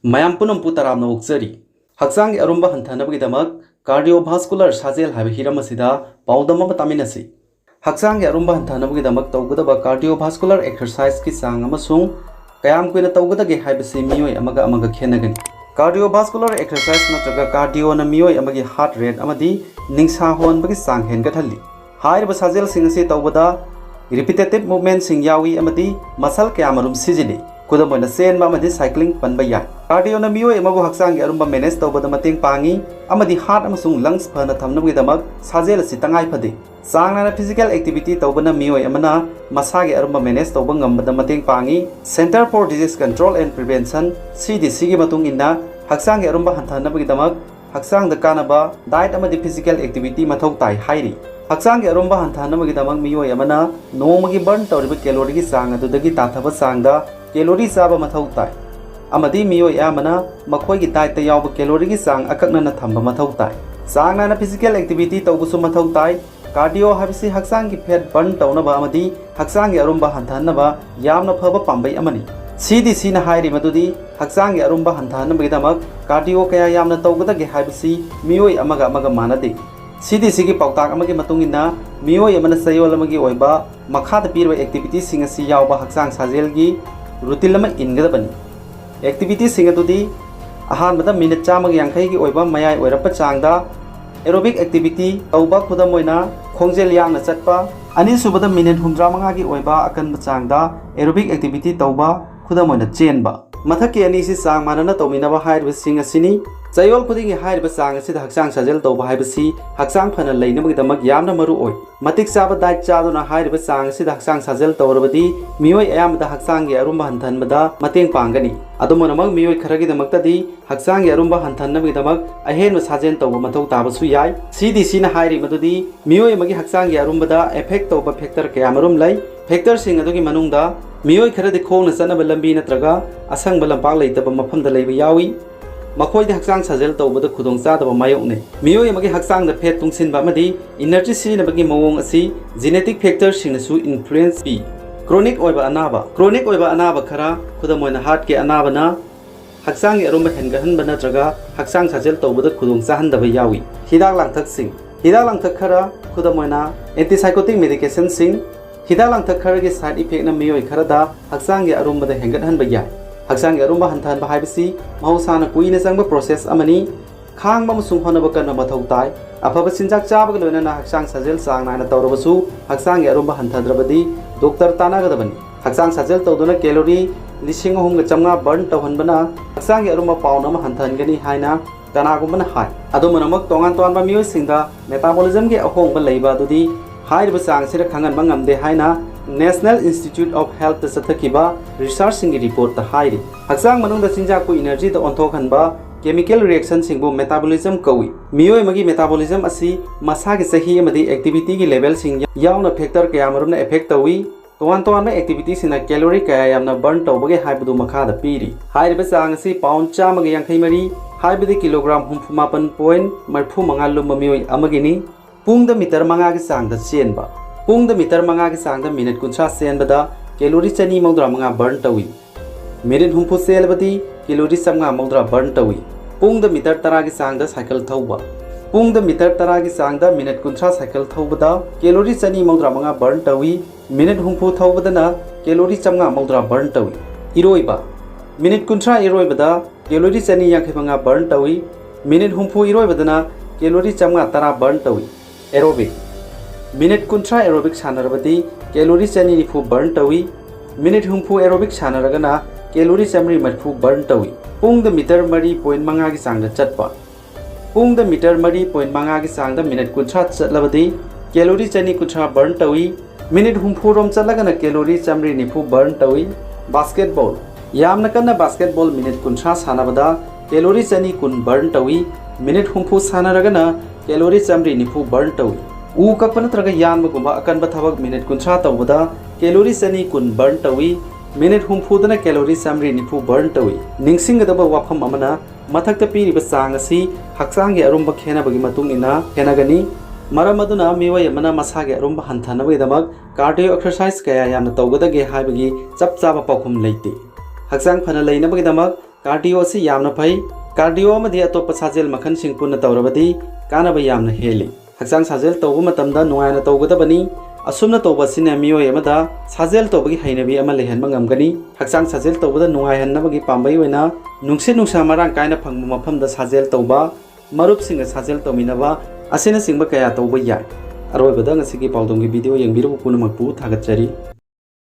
ꯃꯌꯥꯝ ꯄꯨꯝꯅꯃꯛꯄꯨ ꯇꯔꯥꯝꯅ ꯑꯣꯛꯆꯔꯤ ꯍꯛꯆꯥꯡꯒꯤ ꯑꯔꯨꯝꯕ ꯍꯟꯊꯅꯕꯒꯤꯗꯃꯛ ꯀꯥꯔꯗꯤꯑꯣꯚꯥꯁꯀꯨꯂꯔ ꯁꯥꯖꯦꯜ ꯍꯥꯏꯕ ꯍꯤꯔꯝ ꯑꯁꯤꯗ ꯄꯥꯎꯗꯝ ꯑꯃ ꯇꯥꯃꯤꯟꯅꯁꯤ ꯍꯛꯆꯥꯡꯒꯤ ꯑꯔꯨꯝꯕ ꯍꯟꯊꯅꯕꯒꯤꯗꯃꯛ ꯇꯧꯒꯗꯕ ꯀꯥꯔꯗꯤꯑꯣꯚꯥꯁꯀꯨꯂꯔ ꯑꯦꯛꯁꯔꯁꯥꯏꯖꯀꯤ ꯆꯥꯡ ꯑꯃꯁꯨꯡ ꯀꯌꯥꯝ ꯀꯨꯏꯅ ꯇꯧꯒꯗꯒꯦ ꯍꯥꯏꯕꯁꯤ ꯃꯤꯑꯣꯏ ꯑꯃꯒ ꯑꯃꯒ ꯈꯦꯠꯅꯒꯅꯤ ꯀꯥꯔꯗꯤꯑꯣꯚꯥꯁꯀꯨꯂꯔ ꯑꯦꯛꯁꯔꯁꯥꯏꯖ ꯅꯠꯇ꯭ꯔꯒ ꯀꯥꯔꯗꯤꯑꯣꯅ ꯃꯤꯑꯣꯏ ꯑꯃꯒꯤ ꯍꯥꯔꯠ ꯔꯦꯠ ꯑꯃꯗꯤ ꯅꯤꯡꯁꯥ ꯍꯣꯟꯕꯒꯤ ꯆꯥꯡ ꯍꯦꯟꯒꯠꯍꯜꯂꯤ ꯍꯥꯏꯔꯤꯕ ꯁꯥꯖꯦꯜꯁꯤꯡ ꯑꯁꯤ ꯇꯧꯕꯗ ꯔꯤꯄꯤꯇꯦꯇꯤꯚ ꯃꯨꯚꯃꯦꯟꯠꯁꯤꯡ ꯌꯥꯎꯏ ꯑꯃꯗꯤ ꯃꯁꯜ ꯀꯌꯥꯃꯔꯨꯝ ꯁꯤꯖꯤꯟꯅꯩ ꯈꯨꯗꯝ ꯑꯣꯏꯅ ꯆꯦꯟꯕ ꯑꯃꯗꯤ ꯁꯥꯏꯀ꯭ꯂꯤꯡ ꯄꯟꯕ ꯌꯥꯏ ꯀꯥꯔꯗꯤꯑꯣꯅ ꯃꯤꯑꯣꯏ ꯑꯃꯕꯨ ꯍꯛꯆꯥꯡꯒꯤ ꯑꯔꯨꯝꯕ ꯃꯦꯅꯦꯖ ꯇꯧꯕꯗ ꯃꯇꯦꯡ ꯄꯥꯡꯏ ꯑꯃꯗꯤ ꯍꯥꯔꯠ ꯑꯃꯁꯨꯡ ꯂꯪꯁ ꯐꯅ ꯊꯝꯅꯕꯒꯤꯗꯃꯛ ꯁꯥꯖꯦꯜ ꯑꯁꯤ ꯇꯉꯥꯏ ꯐꯗꯦ ꯆꯥꯡ ꯅꯥꯏꯅ ꯐꯤꯖꯤꯀꯦꯜ ꯑꯦꯛꯇꯤꯚꯤꯇꯤ ꯇꯧꯕꯅ ꯃꯤꯑꯣꯏ ꯑꯃꯅ ꯃꯁꯥꯒꯤ ꯑꯔꯨꯝꯕ ꯃꯦꯅꯦꯖ ꯇꯧꯕ ꯉꯝꯕꯗ ꯃꯇꯦꯡ ꯄꯥꯡꯏ Center for Disease Control and Prevention CDCꯒꯤ ꯃꯇꯨꯡ ꯏꯟꯅ ꯍꯛꯆꯥꯡꯒꯤ ꯑꯔꯨꯝꯕ ꯍꯟꯊꯍꯟꯅꯕꯒꯤꯗꯃꯛ ꯍꯛꯆꯥꯡꯗ ꯀꯥꯟꯅꯕ ꯗꯥꯏꯠ ꯑꯃꯗꯤ ꯐꯤꯖꯤꯀꯦꯜ ꯑꯦꯛꯇꯤꯚꯤꯇꯤ ꯃꯊꯧ ꯇꯥꯏ ꯍꯥꯏꯔꯤ ꯍꯛꯆꯥꯡꯒꯤ ꯑꯔꯨꯝꯕ ꯍꯟꯊꯍꯟꯅꯕꯒꯤꯗꯃꯛ ꯃꯤꯑꯣꯏ ꯑꯃꯅ ꯅꯣꯡꯃꯒꯤ ꯕꯔꯟ ꯇꯧꯔꯤꯕ ꯀꯦꯂꯣꯔꯤꯒꯤ ꯆꯥꯡ ꯑꯗꯨꯗꯒꯤ ꯇꯥꯊꯕ ꯆꯥꯡꯗ ꯀꯦꯂꯣꯔꯤ ꯆꯥꯕ ꯃꯊꯧ ꯇꯥꯏ ꯑꯃꯗꯤ ꯃꯤꯑꯣꯏ ꯑꯌꯥꯝꯕꯅ ꯃꯈꯣꯏꯒꯤ ꯗꯥꯏꯠꯇ ꯌꯥꯎꯕ ꯀꯦꯂꯣꯔꯤꯒꯤ ꯆꯥꯡ ꯑꯀꯛꯅꯅ ꯊꯝꯕ ꯃꯊꯧ ꯇꯥꯏ ꯆꯥꯡ ꯅꯥꯏꯅ ꯐꯤꯖꯤꯀꯦꯜ ꯑꯦꯛꯇꯤꯚꯤꯇꯤ ꯇꯧꯕꯁꯨ ꯃꯊꯧ ꯇꯥꯏ ꯀꯥꯔꯗꯤꯑꯣ ꯍꯥꯏꯕꯁꯤ ꯍꯛꯆꯥꯡꯒꯤ ꯐꯦꯠ ꯕꯔꯟ ꯇꯧꯅꯕ ꯑꯃꯗꯤ ꯍꯛꯆꯥꯡꯒꯤ ꯑꯔꯨꯝꯕ ꯍꯟꯊꯍꯟꯅꯕ ꯌꯥꯝꯅ ꯐꯕ ꯄꯥꯝꯕꯩ ꯑꯃꯅꯤ CDCꯅ ꯍꯥꯏꯔꯤ ꯃꯗꯨꯗꯤ ꯍꯛꯆꯥꯡꯒꯤ ꯑꯔꯨꯝꯕ ꯍꯟꯊꯍꯟꯅꯕꯒꯤꯗꯃꯛ ꯀꯥꯔꯗꯤꯑꯣ ꯀꯌꯥ ꯌꯥꯝꯅ ꯇꯧꯒꯗꯒꯦ ꯍꯥꯏꯕꯁꯤ ꯃꯤꯑꯣꯏ ꯑꯃꯒ ꯑꯃꯒ ꯃꯥꯟꯅꯗꯦ CDCꯒꯤ ꯄꯥꯎꯇꯥꯛ ꯑꯃꯒꯤ ꯃꯇꯨꯡ ꯏꯟꯅ ꯃꯤꯑꯣꯏ ꯑꯃꯅ ꯆꯌꯣꯜ ꯑꯃꯒꯤ ꯑꯣꯏꯕ ꯃꯈꯥꯗ ꯄꯤꯔꯤꯕ ꯑꯦꯛꯇꯤꯚꯤꯇꯤꯁꯤꯡ ꯑꯁꯤ ꯌꯥꯎꯕ ꯍꯛꯆꯥꯡ ꯁꯥꯖꯦꯜꯒꯤ ꯔꯨꯇꯤꯟ ꯑꯃ ꯏꯟꯒꯗꯕꯅꯤ ꯑꯦꯛꯇꯤꯚꯤꯇꯤꯁꯤꯡ ꯑꯗꯨꯗꯤ ꯑꯍꯥꯟꯕꯗ ꯃꯤꯅꯤꯠ 150ꯒꯤ ꯑꯣꯏꯕ ꯃꯌꯥꯏ ꯑꯣꯏꯔꯞꯄ ꯆꯥꯡꯗ ꯑꯦꯔꯣꯕꯤꯛ ꯑꯦꯛꯇꯤꯚꯤꯇꯤ ꯇꯧꯕ ꯈꯨꯗꯝ ꯑꯣꯏꯅ ꯈꯣꯡꯖꯦꯜ ꯌꯥꯡꯅ ꯆꯠꯄ ꯑꯅꯤꯁꯨꯕꯗ ꯃꯤꯅꯤꯠ 65ꯒꯤ ꯑꯣꯏꯕ ꯑꯀꯟꯕ ꯆꯥꯡꯗ ꯑꯦꯔꯣꯕꯤꯛ ꯑꯦꯛꯇꯤꯚꯤꯇꯤ ꯇꯧꯕ ꯈꯨꯗꯝ ꯑꯣꯏꯅ ꯆꯦꯟꯕ ꯃꯊꯛꯀꯤ ꯑꯅꯤꯁꯤ ꯆꯥꯡ ꯃꯥꯟꯅꯅ ꯇꯧꯃꯤꯟꯅꯕ ꯍꯥꯏꯔꯤꯕꯁꯤꯡ ꯑꯁꯤꯅꯤ ꯆꯌꯣꯜ ꯈꯨꯗꯤꯡꯒꯤ ꯍꯥꯏꯔꯤꯕ ꯆꯥꯡ ꯑꯁꯤꯗ ꯍꯛꯆꯥꯡ ꯁꯥꯖꯦꯜ ꯇꯧꯕ ꯍꯥꯏꯕꯁꯤ ꯍꯛꯆꯥꯡ ꯐꯅ ꯂꯩꯅꯕꯒꯤꯗꯃꯛ ꯌꯥꯝꯅ ꯃꯔꯨꯑꯣꯏ ꯃꯇꯤꯛ ꯆꯥꯕ ꯗꯥꯏꯠ ꯆꯥꯗꯨꯅ ꯍꯥꯏꯔꯤꯕ ꯆꯥꯡ ꯑꯁꯤꯗ ꯍꯛꯆꯥꯡ ꯁꯥꯖꯦꯜ ꯇꯧꯔꯕꯗꯤ ꯃꯤꯑꯣꯏ ꯑꯌꯥꯝꯕꯗ ꯍꯛꯆꯥꯡꯒꯤ ꯑꯔꯨꯝꯕ ꯍꯟꯊꯍꯟꯕꯗ ꯃꯇꯦꯡ ꯄꯥꯡꯒꯅꯤ ꯑꯗꯨꯃꯛꯅꯃꯛ ꯃꯤꯑꯣꯏ ꯈꯔꯒꯤꯗꯃꯛꯇꯗꯤ ꯍꯛꯆꯥꯡꯒꯤ ꯑꯔꯨꯝꯕ ꯍꯟꯊꯍꯟꯅꯕꯒꯤꯗꯃꯛ ꯑꯍꯦꯟꯕ ꯁꯥꯖꯦꯜ ꯇꯧꯕ ꯃꯊꯧ ꯇꯥꯕꯁꯨ ꯌꯥꯏ CDCꯅ ꯍꯥꯏꯔꯤ ꯃꯗꯨꯗꯤ ꯃꯤꯑꯣꯏ ꯑꯃꯒꯤ ꯍꯛꯆꯥꯡꯒꯤ ꯑꯔꯨꯝꯕꯗ ꯑꯦꯐꯦꯛ ꯇꯧꯕ ꯐꯦꯛꯇꯔ ꯀꯌꯥꯃꯔꯨꯝ ꯂꯩ ꯐꯦꯛꯇꯔꯁꯤꯡ ꯑꯗꯨꯒꯤ ꯃꯅꯨꯡꯗ ꯃꯤꯑꯣꯏ ꯈꯔꯗꯤ ꯈꯣꯡꯅ ꯆꯠꯅꯕ ꯂꯝꯕꯤ ꯅꯠꯇ꯭ꯔꯒ ꯑꯁꯪꯕ ꯂꯝꯄꯥꯛ ꯂꯩꯇꯕ ꯃꯐꯝꯗ ꯂꯩꯕ ꯌꯥꯎꯏ ꯃꯈꯣꯏꯗꯤ ꯍꯛꯆꯥꯡ ꯁꯥꯖꯦꯜ ꯇꯧꯕꯗ ꯈꯨꯗꯣꯡꯆꯥꯗꯕ ꯃꯥꯌꯣꯛꯅꯩ ꯃꯤꯑꯣꯏ ꯑꯃꯒꯤ ꯍꯛꯆꯥꯡꯗ ꯐꯦꯠ ꯇꯨꯡꯁꯤꯟꯕ ꯑꯃꯗꯤ ꯏꯅꯔꯖꯤ ꯁꯤꯖꯤꯟꯅꯕꯒꯤ ꯃꯑꯣꯡ ꯑꯁꯤ ꯖꯤꯅꯦꯇꯤꯛ ꯐꯦꯛꯇꯔꯁꯤꯡꯅꯁꯨ ꯏꯟꯐ꯭ꯂꯨꯌꯦꯟꯁ ꯄꯤ ꯀ꯭ꯔꯣꯅꯤꯛ ꯑꯣꯏꯕ ꯑꯅꯥꯕ ꯈꯔ ꯈꯨꯗꯝ ꯑꯣꯏꯅ ꯍꯥꯔꯠꯀꯤ ꯑꯅꯥꯕꯅ ꯍꯛꯆꯥꯡꯒꯤ ꯑꯔꯨꯝꯕ ꯍꯦꯟꯒꯠꯍꯟꯕ ꯅꯠꯇ꯭ꯔꯒ ꯍꯛꯆꯥꯡ ꯁꯥꯖꯦꯜ ꯇꯧꯕꯗ ꯈꯨꯗꯣꯡꯆꯥꯍꯟꯗꯕ ꯌꯥꯎꯏ ꯍꯤꯗꯥꯛ ꯂꯥꯡꯊꯛ ꯈꯔ ꯈꯨꯗꯝ ꯑꯣꯏꯅ ꯑꯦꯟꯇꯤꯁꯥꯏꯀꯣꯇꯤꯛ ꯃꯦꯗꯤꯀꯦꯁꯟꯁꯤꯡ ꯍꯤꯗꯥꯛ ꯂꯥꯡꯊꯛ खरगी साइड इफेक्टना मियोय खरदा हक्सांगी अरुमबदा हेंगतहनबा याय हक्सांगी अरुमबा हंथहनबा हाइबसी महौसाना कुइना चंगबा प्रोसेस अमनी खांगबा मसुंग होनबा कन्ना मथौ ताय अफबा चिंजाक चाबगा लोइनाना हक्सांग साजेल चांग नायना तौरबसु हक्सांगी अरुमबा हंथद्रबदी डॉक्टर तानागदबनी हक्सांग साजेल तौदुना कैलोरी 3,500 बर्न तौहनबना हक्सांगी अरुमबा पाउना हंथहनगनी हाइना कनागुमबना हाय अदुमनमक तोंगान तोंगानबा मियोयसिंगदा मेटाबॉलिज्म के अहोंगबा लैबा दुदी हाइरबा चांगसिदा खंगनबा ngamde हाइना नेशनल इंस्टीट्यूट ऑफ हेल्थ चथकिबा रिसर्च सिंगी रिपोर्ट ता हाइरि हक्सांग मनुंगदा चिंजाकु एनर्जी दा ओंथोखनबा केमिकल रिएक्शन सिंगबु मेटाबॉलिज्म कौई मियोय मगी मेटाबॉलिज्म असि मसागे सही अमदी एक्टिविटी की लेवल सिंग यावना फैक्टर कयामरुना इफेक्ट तौई तोवान तोवान एक्टिविटी सिना कैलोरी कया यामना बर्न तौबगे हाइबदु मखादा पीरी हाइरबा चांग असि पाउंड 153 हाइबदि किलोग्राम 34.35 लुम्बा मियोय अमगिनी पुंगदा मीटर 5 की चांगदा चेनबा पुंगदा मीटर 5 की चांगदा मिनिट 50 चेनबदा कैलोरी 235 बर्न तौई मिनिट 30 चेलबदी कैलोरी 150 बर्न तौई पुंगदा मीटर 10 की चांगदा साइकिल थौबा पुंगदा मीटर 10 की चांगदा मिनिट 50 साइकिल थौबदा कैलोरी 235 बर्न तौई मिनिट 30 थौबदना कैलोरी 150 बर्न तौई इरोइबा मिनिट 50 इरोइबदा कैलोरी 235 बर्न तौई मिनिट 30 इरोइबदना कैलोरी 110 बर्न तौई एरोबिक मिनिट 50 एरोबिक सानरबदी कैलोरी 290 बर्न तौई मिनिट 30 एरोबिक सानरगना कैलोरी 130 बर्न तौई पुंग द मीटर 3.5 की चांगदा चटपा पुंग द मीटर 3.5 की चांगदा मिनिट 50 चटलबदी कैलोरी 250 बर्न तौई मिनिट 30 रोम चटलगना कैलोरी 190 बर्न तौई बास्केटबॉल यामना कन्ना बास्केटबॉल मिनिट 50 सानबदा कैलोरी 290 बर्न तौई मिनिट 30 सानरगना कैलोरी 190 बर्न तौई उ कक्पा नत्रगा यानबगुंबा अकनबा थबक मिनिट 50 तौबदा कैलोरी 290 बर्न तौई मिनिट 30 दना कैलोरी 190 बर्न तौई निंगसिंगदबा वाफम अमना मथक्ता पीरिबा चांग असि हक्सांगी अरुमबा खेनाबगी मतुंग इना खेनागनी मरम अदुना मिवय अमना मसागे अरुमबा हंथानबगीदमक कार्डियो एक्सरसाइज कया यामना तौगदगे हाइबगी चप चाबा पाखुम लैते हक्सांग फना लैनबगीदमक कार्डियो से यामना फई कार्डियो अमदी अतोप साजेल मखनसिंग पुनः तौरबदी कानब यामना हेली हक्चांग साजेल तौबा मतमदा नुंगाइना तौगदबनी असुमना तौबसिने मियोय अमदा साजेल तौबगी हैनबी अमा लेहनबा ngamgani हक्चांग साजेल तौबदा नुंगाइहन्नबगी पांबई ओइना नुंगसे नुंसा मरांग कायना फंगबा मफमदा साजेल तौबा मरुपसिंग साजेल तौमिनबा असिना सिंगबा कया तौबा याय अरोइबदा ngasi पाउदोंगी वीडियो यंगबिरबु पुनमकपु थागतचरी।